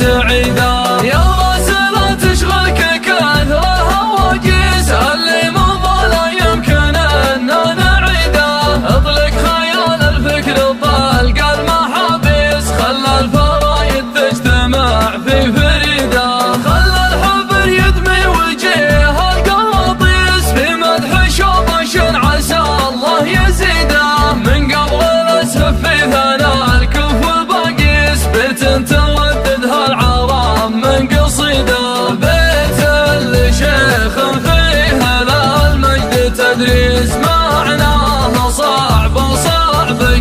سعيدة. يا راسل تشغلك كثرة هواجس اللي مضى لا يمكن أننا نعيده. اطلق خيال الفكر طلق المحابس خلى الفرايد تجتمع في فريدة. خلى الحبر يدمي وجيه القراطيس في مدح شوبش عسى الله يزيده. من قبل الاسهب في ثناء الكف والباقيس بيت ترددها العرام من قصيده. بيت لشيخ فيه ذا المجد تدريس معناه صعب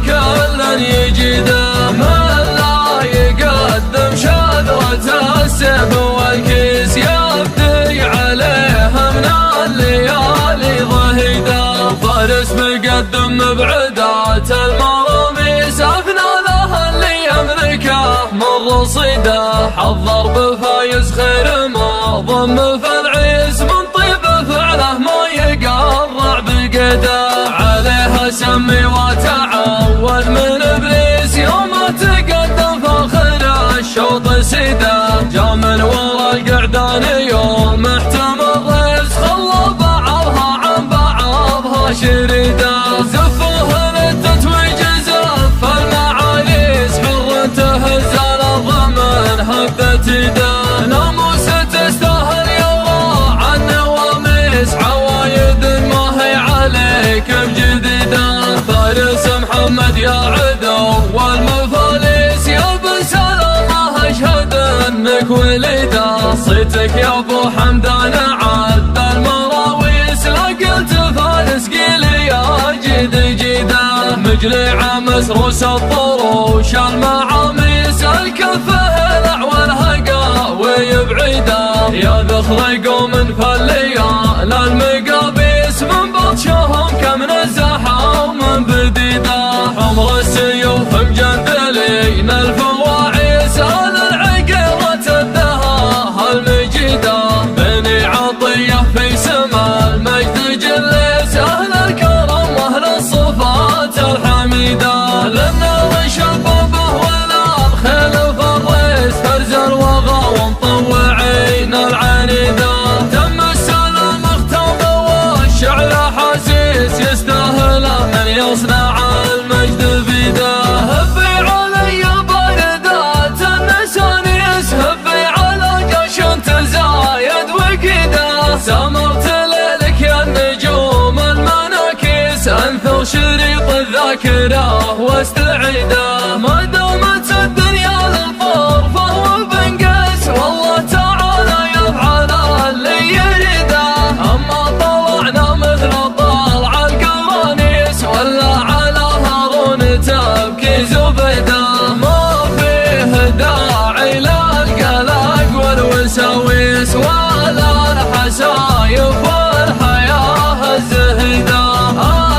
كل يجيده. من لا يقدم شذرة السيف والكيس يبدي عليه من الليالي ضهيده. فارس مقدم مبعدات المراميس أفنى له اللي يملكه من رصيده. حضر بفايز خير ما ضم فالعيس من طيب فعله ما يقرع بقيده. عليها سمي وتعود من ابليس يوم تقدم فاخر الشوط سيده. جا من ورا القعدان يوم احتمى الريس خلى بعضها عن بعضها شريده. زفوه للتتويج زف المعاليس حر تهز الضمن هبت يده. ناموس تستاهل يرى عن نواميس عوايد ما هي عليك بجديده. فارس محمد يا عدو والمفاليس يا بسال الله اشهد انك وليده. صيتك يا ابو حمدان عد المراويس لا قلت فارس قيلي يا جيد جيده. مجلع مسروس الطروش المعاميس الكفه الاعول هقاوي بعيده. يا ذخر قوم فالليال المقابيس من بطشهم كم نزحوا من بديده. حمر السيوف مجندلين الفواعيس اهل العقيرة الدهاها المجيده. بني عطيه في سما المجد جليس اهل الكرم واهل الصفات الحميده. للنار شبابه ولا الخيل فريس فرز الوغى ومطوعين العنيده. تم السلام اختم والشعر حسيس يستاهل من يصنع المجد بيده. هبي علي باردات النسانيس هبي على جيش تزايد وكيده. سمرت ليلك يا النجوم المناكيس انثر شريط الذاكره واستعيده. ما دامت الدنيا للطور فهو بنقيس والله تعالى يفعل اللي يريده. اما طلعنا مثل طلع القرانيس ولا على هارون تبكي زبيده. ما فيه داعي للقلق والوساويس ولا الحسايف والحياه الزهيده.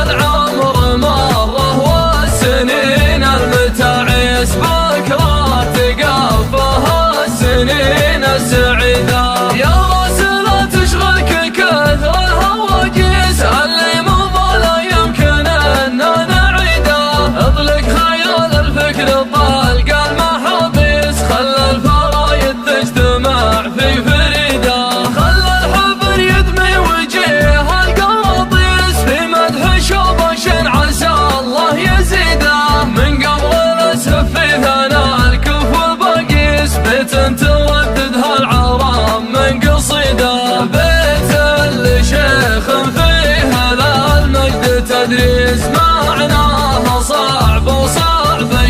العمر مره والسنين المتعيس بكره تقفها السنين السعيده. يا راسل تشغلك كثر الهواجس اللي مضى لا يمكن اننا نعيده. اطلق خيال الفكر طلق المحابس خلى الفرايد تجتمع في فريده. خلى الحبر يدمي وجيه القراطيس في مدح شوبش عسى الله يزيده. من قبل الاسهب في ثناء الكف والباقيس بيت ترددها العرام من قصيده. بيت لشيخ فيه ذا المجد تدريس معناه صعب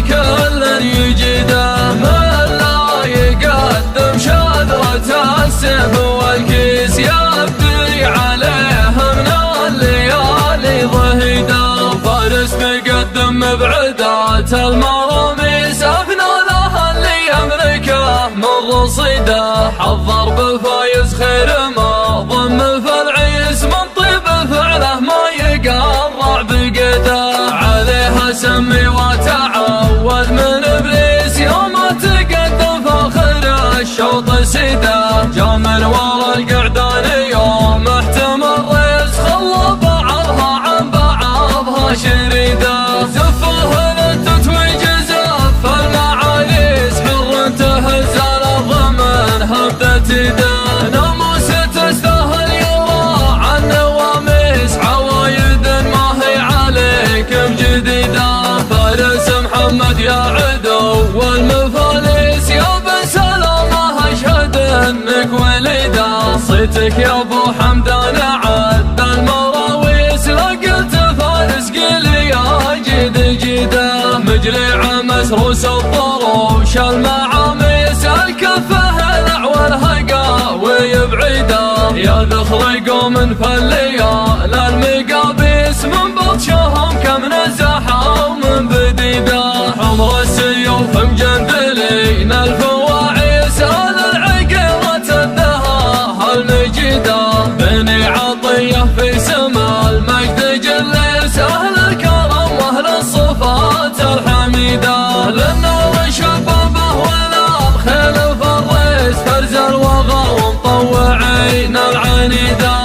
كل يجيده. من لا يقدم شذرة السيف والكيس يبدي عليه من الليالي ضهيده. فارس مقدم مبعدات المراميس أفنى له اللي يملكه من رصيده. حضر بفايز خير ما ضم فالعيس من طيب فعله ما يقرع بقيده. عليها سمي وتعود من ابليس يوم تقدم فاخر الشوط سيده. جا من ورا القعدان يوم احتمى الريس خلى بعضها عن بعضها شريده. زفوه للتتويج زف المعاليس حر تهز الارض جديدة ناموس تستاهل يرى عن نواميس عوايد ما هي عليكم جديدة فارس محمد يا عدو والمفاليس يا بن سلامة اشهد انك وليدة صيتك يا ابو حمدان عد المراويس لا قلت فارس قل يا جديدة مجري عمس روس الطروش المعاميس الكفه الاعور هقاوي بعيدة يا ذخر قوم فالليال المقابيس من بطشهم كم نزحوا من بديدة حمر السيوف مجندلين الفواعيس اهل العقيرة الدهاها المجيدة بني عطية في سما المجد جليس اهل الكرم واهل الصفات الحميدة للنور شبابه ولا خيل فريس فرز الوغى ومطوعين العنيدة